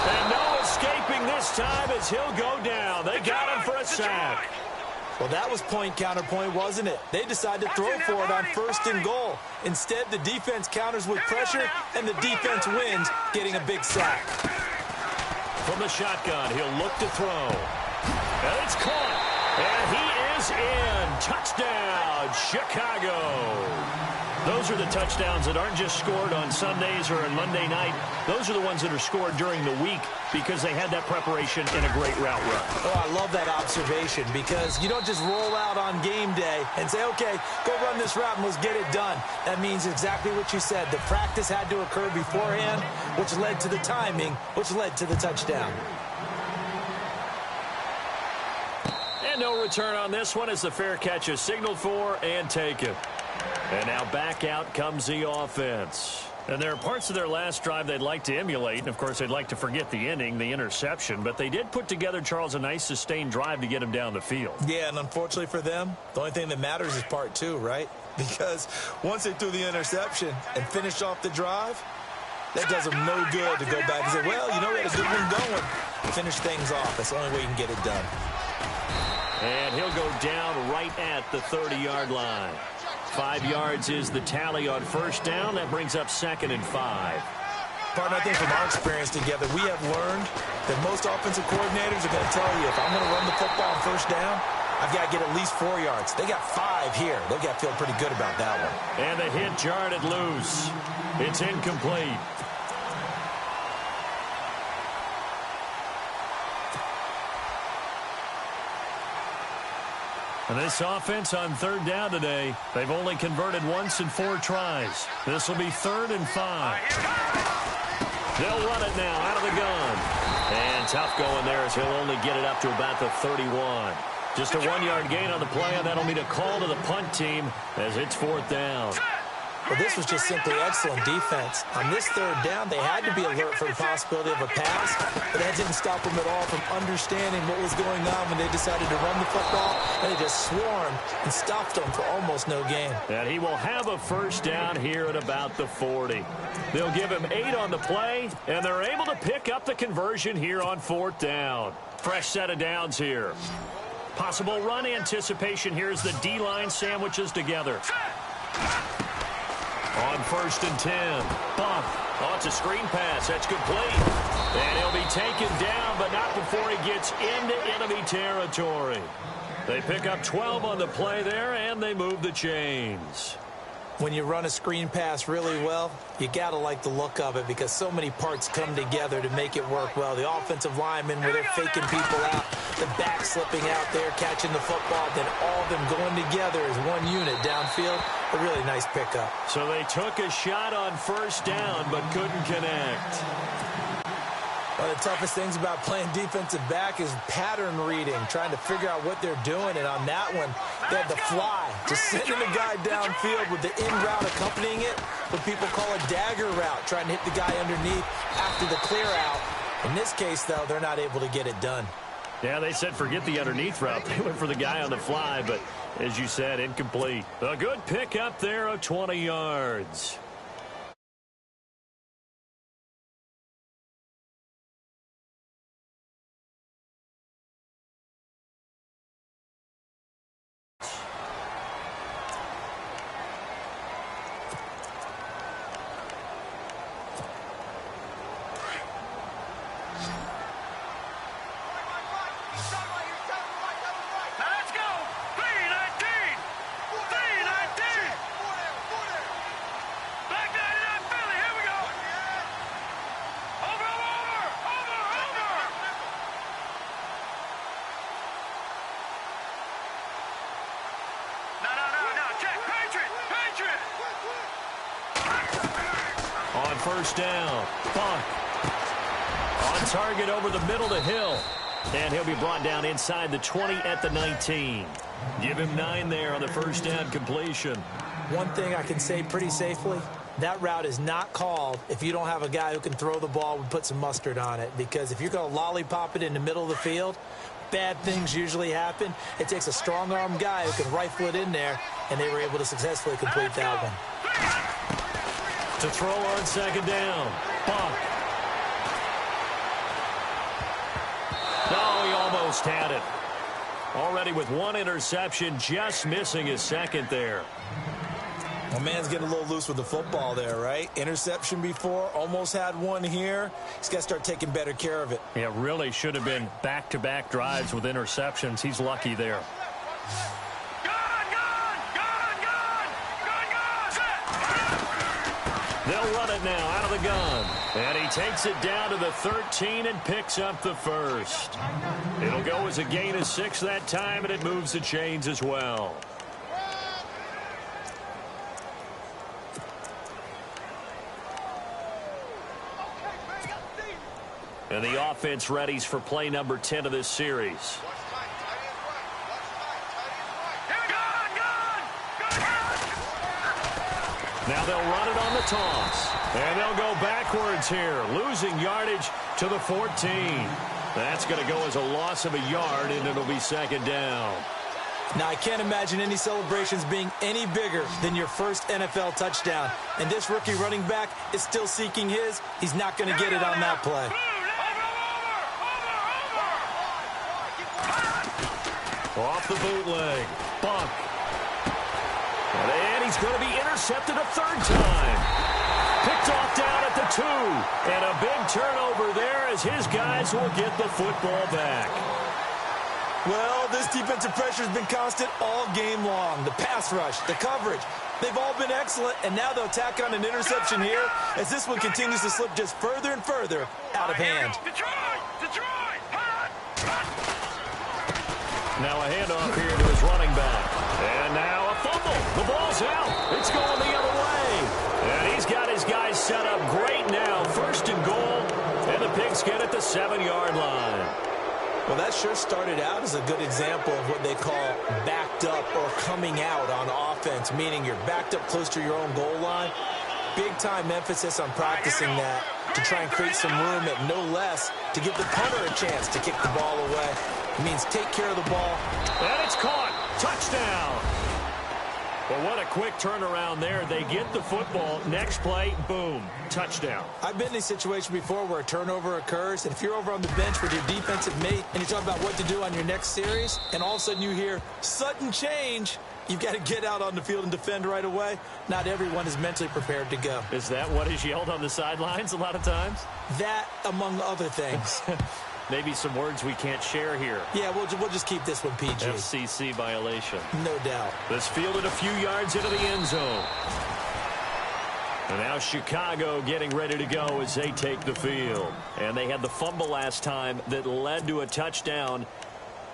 And no escaping this time as he'll go down. They got him for a sack. Well, that was point counterpoint, wasn't it? They decided to throw for it on 1st and goal. Instead, the defense counters with pressure, and the defense wins, getting a big sack. From the shotgun, he'll look to throw. And it's caught. And he is in. Touchdown, Chicago. Those are the touchdowns that aren't just scored on Sundays or on Monday night. Those are the ones that are scored during the week because they had that preparation in a great route run. Oh, I love that observation because you don't just roll out on game day and say, okay, go run this route and let's get it done. That means exactly what you said. The practice had to occur beforehand, which led to the timing, which led to the touchdown. And no return on this one as the fair catch is signaled for and taken. And now back out comes the offense. And there are parts of their last drive they'd like to emulate. And, of course, they'd like to forget the inning, the interception. But they did put together, Charles, a nice sustained drive to get him down the field. Yeah, and unfortunately for them, the only thing that matters is part 2, right? Because once they threw the interception and finished off the drive, that does them no good to go back and say, well, you know, we had a good one going. Finish things off. That's the only way you can get it done. And he'll go down right at the 30-yard line. 5 yards is the tally on 1st down. That brings up 2nd and 5. Partner, I think from our experience together, we have learned that most offensive coordinators are going to tell you, if I'm going to run the football on 1st down, I've got to get at least 4 yards. They got 5 here. They've got to feel pretty good about that one. And the hit jarred it loose. It's incomplete. And this offense on 3rd down today, they've only converted once in 4 tries. This will be 3rd and 5. They'll run it now out of the gun. And tough going there as he'll only get it up to about the 31. Just a 1-yard gain on the play, and that'll mean a call to the punt team as it's 4th down. Well, this was just simply excellent defense. On this 3rd down, they had to be alert for the possibility of a pass, but that didn't stop them at all from understanding what was going on when they decided to run the football, and they just swarmed and stopped them for almost no gain. And he will have a 1st down here at about the 40. They'll give him 8 on the play, and they're able to pick up the conversion here on 4th down. Fresh set of downs here. Possible run anticipation here as the D-line sandwiches together. On 1st and 10. Bump. Oh, it's a screen pass. That's complete. And he'll be taken down, but not before he gets into enemy territory. They pick up 12 on the play there, and they move the chains. When you run a screen pass really well, you got to like the look of it because so many parts come together to make it work well. The offensive linemen where they're faking people out, the back slipping out there, catching the football, then all of them going together as one unit downfield. A really nice pickup. So they took a shot on 1st down but couldn't connect. One of the toughest things about playing defensive back is pattern reading, trying to figure out what they're doing. And on that one, they had the fly, just sending the guy downfield with the in route accompanying it, what people call a dagger route, trying to hit the guy underneath after the clear out. In this case, though, they're not able to get it done. Yeah, they said forget the underneath route. They went for the guy on the fly, but as you said, incomplete. A good pick up there of 20 yards. first down. Funk on target over the middle to Hill. And he'll be brought down inside the 20 at the 19. Give him 9 there on the first down completion. One thing I can say pretty safely, that route is not called if you don't have a guy who can throw the ball and put some mustard on it. Because if you're going to lollipop it in the middle of the field, bad things usually happen. It takes a strong-arm guy who can rifle it in there, and they were able to successfully complete that one. To throw on second down. Bunk. No, he almost had it. Already with 1 interception, just missing his second there. Well, man's getting a little loose with the football there, right? Interception before, almost had one here. He's got to start taking better care of it. Yeah, really should have been back-to-back drives with interceptions. He's lucky there. They'll run it now out of the gun. And he takes it down to the 13 and picks up the first. It'll go as a gain of 6 that time, and it moves the chains as well. And the offense readies for play number 10 of this series. Now they'll run it on the toss. And they'll go backwards here, losing yardage to the 14. That's going to go as a loss of a yard, and it'll be second down. Now, I can't imagine any celebrations being any bigger than your first NFL touchdown. And this rookie running back is still seeking his. He's not going to get it on that play. Off the bootleg. Bunk. And he's going to be intercepted a third time. Picked off down at the 2. And a big turnover there as his guys will get the football back. Well, this defensive pressure has been constant all game long. The pass rush, the coverage, they've all been excellent. And now they'll tack on an interception here as this one continues to slip just further and further out of hand. Now a handoff here to his running back. And now a fumble. The ball's out. It's going the other way. And he's got his guys set up great now. First and goal. And the Pigskin at the 7-yard line. Well, that sure started out as a good example of what they call backed up or coming out on offense, meaning you're backed up close to your own goal line. Big-time emphasis on practicing that to try and create some room at no less to give the punter a chance to kick the ball away. It means take care of the ball. And it's caught. Touchdown. Well, what a quick turnaround there. They get the football. Next play, boom, touchdown. I've been in a situation before where a turnover occurs, and if you're over on the bench with your defensive mate and you talk about what to do on your next series, and all of a sudden you hear sudden change, you've got to get out on the field and defend right away. Not everyone is mentally prepared to go. Is that what is yelled on the sidelines a lot of times? That, among other things. Maybe some words we can't share here. Yeah, we'll just keep this one PG. FCC violation. No doubt. This fielded a few yards into the end zone. And now Chicago getting ready to go as they take the field. And they had the fumble last time that led to a touchdown.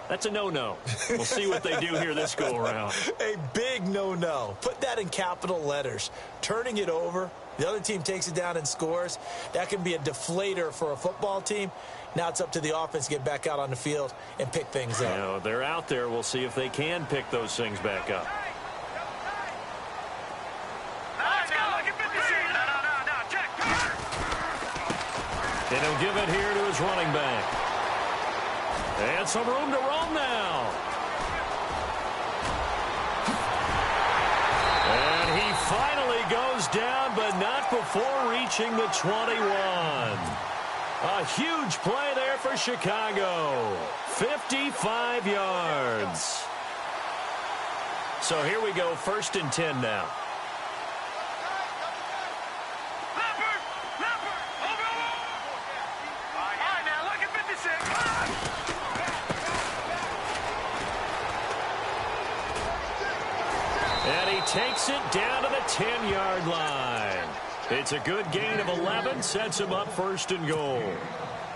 That's a no-no. We'll see what they do here this go-around. A big no-no. Put that in capital letters. Turning it over, the other team takes it down and scores. That can be a deflator for a football team. Now it's up to the offense to get back out on the field and pick things up. You know, they're out there. We'll see if they can pick those things back up. And he'll give it here to his running back. And some room to roam now. And he finally goes down, but not before reaching the 21. A huge play there for Chicago. 55 yards. So here we go, 1st and 10 now. And he takes it down to the 10-yard line. It's a good gain of 11, sets him up 1st and goal.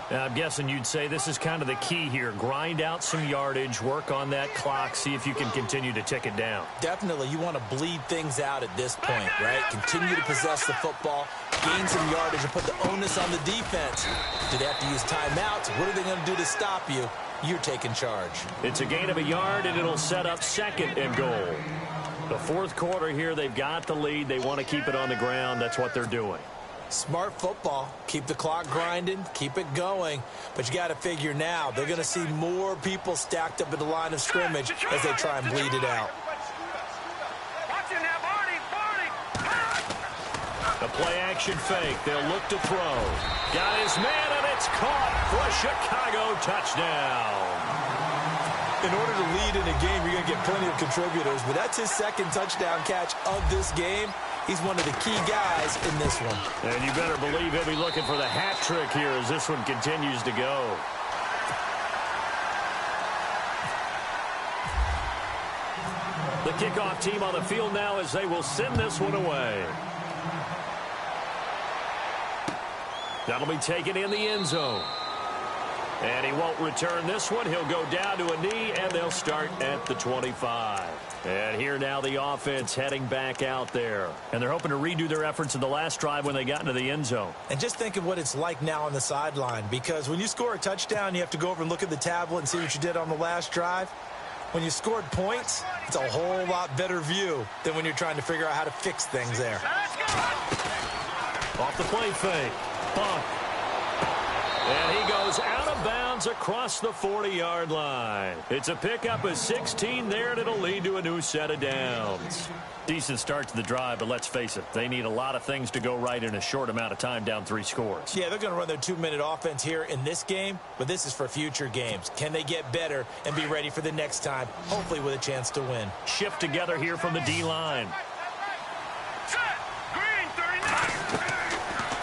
Now, I'm guessing you'd say this is kind of the key here. Grind out some yardage, work on that clock, see if you can continue to tick it down. Definitely, you want to bleed things out at this point, right? Continue to possess the football, gain some yardage and put the onus on the defense. Do they have to use timeouts? What are they going to do to stop you? You're taking charge. It's a gain of a yard, and it'll set up 2nd and goal. The fourth quarter here, they've got the lead. They want to keep it on the ground. That's what they're doing. Smart football. Keep the clock grinding. Keep it going. But you got to figure now, they're going to see more people stacked up at the line of scrimmage as they try and bleed it out. The play-action fake. They'll look to throw. Got his man, and it's caught for a Chicago touchdown. In order to lead in a game, you're going to get plenty of contributors, but that's his 2nd touchdown catch of this game. He's one of the key guys in this one. And you better believe he'll be looking for the hat trick here as this one continues to go. The kickoff team on the field now as they will send this one away. That'll be taken in the end zone. And he won't return this one. He'll go down to a knee, and they'll start at the 25. And here now the offense heading back out there. And they're hoping to redo their efforts in the last drive when they got into the end zone. And just think of what it's like now on the sideline, because when you score a touchdown, you have to go over and look at the tablet and see what you did on the last drive. When you scored points, it's a whole lot better view than when you're trying to figure out how to fix things there. Off the play fake. Bump. And he goes out of bounds across the 40-yard line. It's a pickup of 16 there, and it'll lead to a new set of downs. Decent start to the drive, but let's face it, they need a lot of things to go right in a short amount of time, down 3 scores. Yeah, they're going to run their 2-minute offense here in this game, but this is for future games. Can they get better and be ready for the next time, hopefully with a chance to win? Shift together here from the D-line.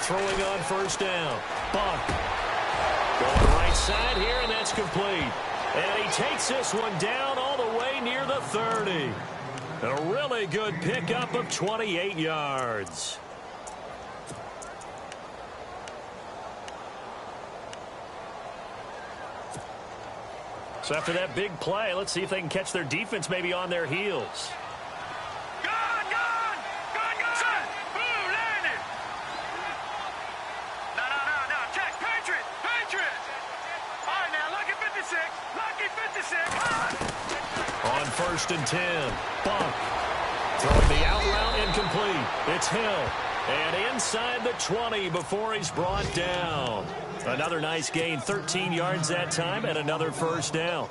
Throwing on first down. Bump. Going right side here, and that's complete. And he takes this one down all the way near the 30. A really good pickup of 28 yards. So after that big play, let's see if they can catch their defense maybe on their heels. On 1st and 10. Bump. Throwing the out route incomplete. It's Hill. And inside the 20 before he's brought down. Another nice gain. 13 yards that time and another first down.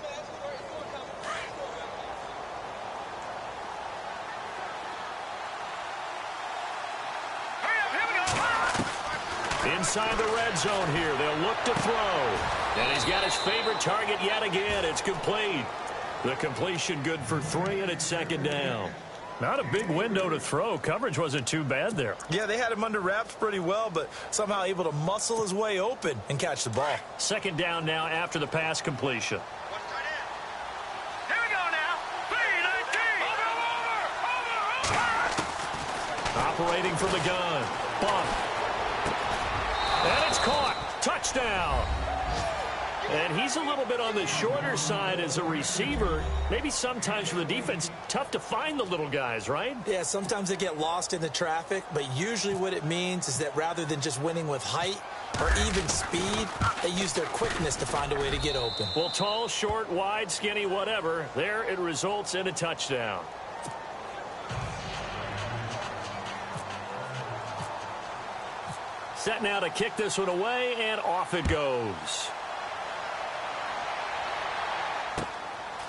Inside the red zone here. They'll look to throw. And he's got his favorite target yet again. It's complete. The completion good for 3, and it's 2nd down. Not a big window to throw. Coverage wasn't too bad there. Yeah, they had him under wraps pretty well, but somehow able to muscle his way open and catch the ball. 2nd down now after the pass completion. Here we go now. 3-19. Over. Operating from the gun. Bump. And it's caught. Touchdown. And he's a little bit on the shorter side as a receiver. Maybe sometimes for the defense, tough to find the little guys, right? Yeah, sometimes they get lost in the traffic, but usually what it means is that rather than just winning with height or even speed, they use their quickness to find a way to get open. Well, tall, short, wide, skinny, whatever, there it results in a touchdown. Set now to kick this one away, and off it goes.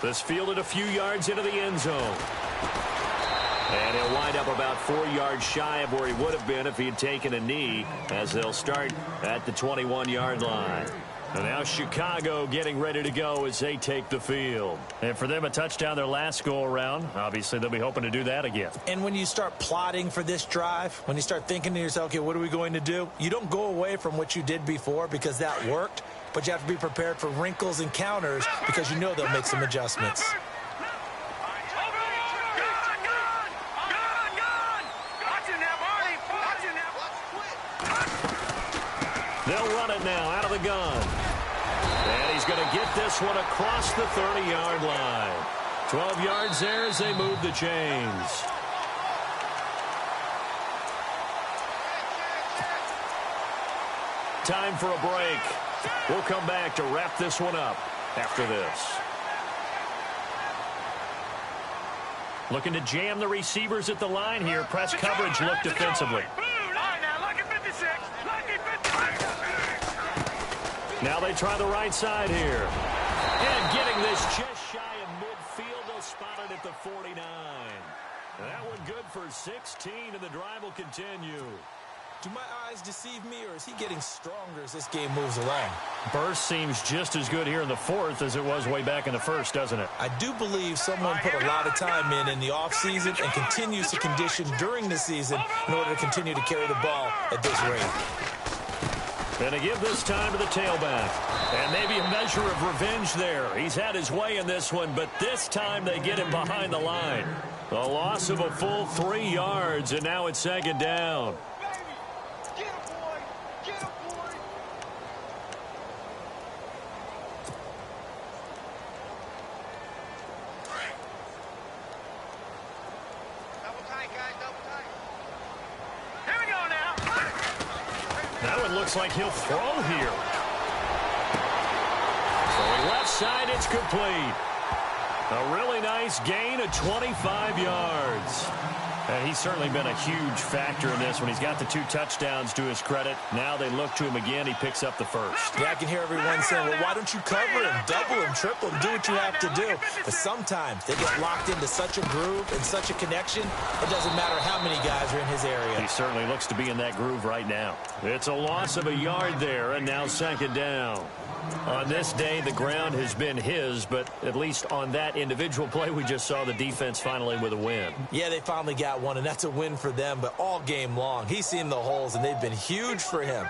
This fielded a few yards into the end zone. And he'll wind up about 4 yards shy of where he would have been if he had taken a knee, as they'll start at the 21-yard line. And now Chicago getting ready to go as they take the field. And for them, a touchdown their last go-around. Obviously, they'll be hoping to do that again. And when you start plotting for this drive, when you start thinking to yourself, okay, what are we going to do? You don't go away from what you did before because that worked, but you have to be prepared for wrinkles and counters because you know they'll make some adjustments. They'll run it now out of the gun. And he's going to get this one across the 30-yard line. 12 yards there as they move the chains. Time for a break. We'll come back to wrap this one up after this. Looking to jam the receivers at the line here. Press coverage look defensively. Now they try the right side here. And getting this just shy of midfield. They'll spot it at the 49. That one good for 16, and the drive will continue. Do my eyes deceive me, or is he getting stronger as this game moves along? Burst seems just as good here in the fourth as it was way back in the first, doesn't it? I do believe someone put a lot of time in the offseason and continues to condition during the season in order to continue to carry the ball at this rate. And to give this time to the tailback. And maybe a measure of revenge there. He's had his way in this one, but this time they get him behind the line. A loss of a full 3 yards, and now it's second down. Looks like he'll throw here. Throwing left side, it's complete. A really nice gain of 25 yards. And he's certainly been a huge factor in this when he's got the 2 touchdowns to his credit. Now they look to him again. He picks up the first. Yeah, I can hear everyone saying, well, why don't you cover him, double him, triple him, do what you have to do. But sometimes they get locked into such a groove and such a connection, it doesn't matter how many guys are in his area. He certainly looks to be in that groove right now. It's a loss of a yard there, and now second down. On this day, the ground has been his, but at least on that individual play, we just saw the defense finally with a win. Yeah, they finally got one, and that's a win for them, but all game long, he's seen the holes, and they've been huge for him.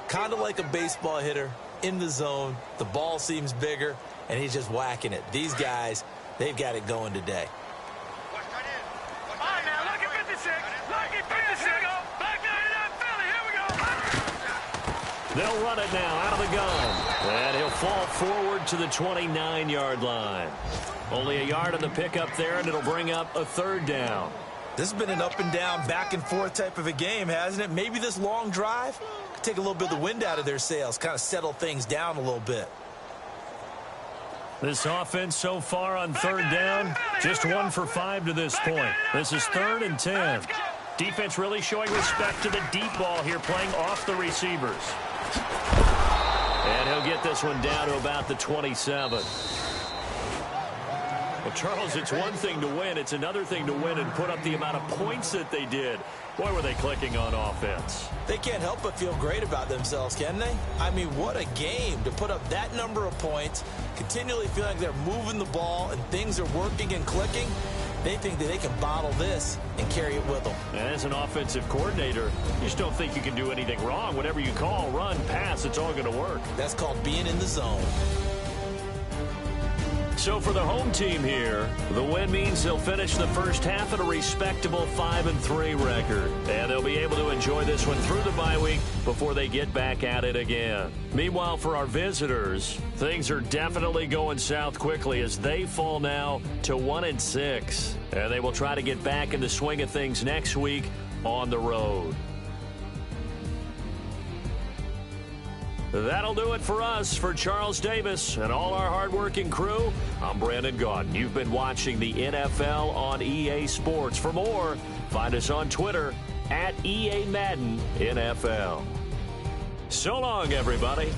Kind of like a baseball hitter in the zone. The ball seems bigger, and he's just whacking it. These guys, they've got it going today. They'll run it now out of the gun. And he'll fall forward to the 29-yard line. Only a yard on the pickup there, and it'll bring up a third down. This has been an up-and-down, back-and-forth type of a game, hasn't it? Maybe this long drive could take a little bit of the wind out of their sails, kind of settle things down a little bit. This offense so far on third down, just 1 for 5 to this point. This is 3rd and 10. Defense really showing respect to the deep ball here, playing off the receivers. And he'll get this one down to about the 27. Well, Charles, it's one thing to win. It's another thing to win and put up the amount of points that they did. Boy, were they clicking on offense. They can't help but feel great about themselves, can they? I mean, what a game to put up that number of points, continually feel like they're moving the ball and things are working and clicking. They think that they can bottle this and carry it with them. As an offensive coordinator, you just don't think you can do anything wrong. Whatever you call, run, pass, it's all going to work. That's called being in the zone. So for the home team here, the win means they'll finish the first half at a respectable 5-3 record. And they'll be able to enjoy this one through the bye week before they get back at it again. Meanwhile, for our visitors, things are definitely going south quickly as they fall now to 1-6. And they will try to get back in the swing of things next week on the road. That'll do it for us. For Charles Davis and all our hardworking crew, I'm Brandon Gaudin. You've been watching the NFL on EA Sports. For more, find us on Twitter @EA Madden NFL. So long, everybody.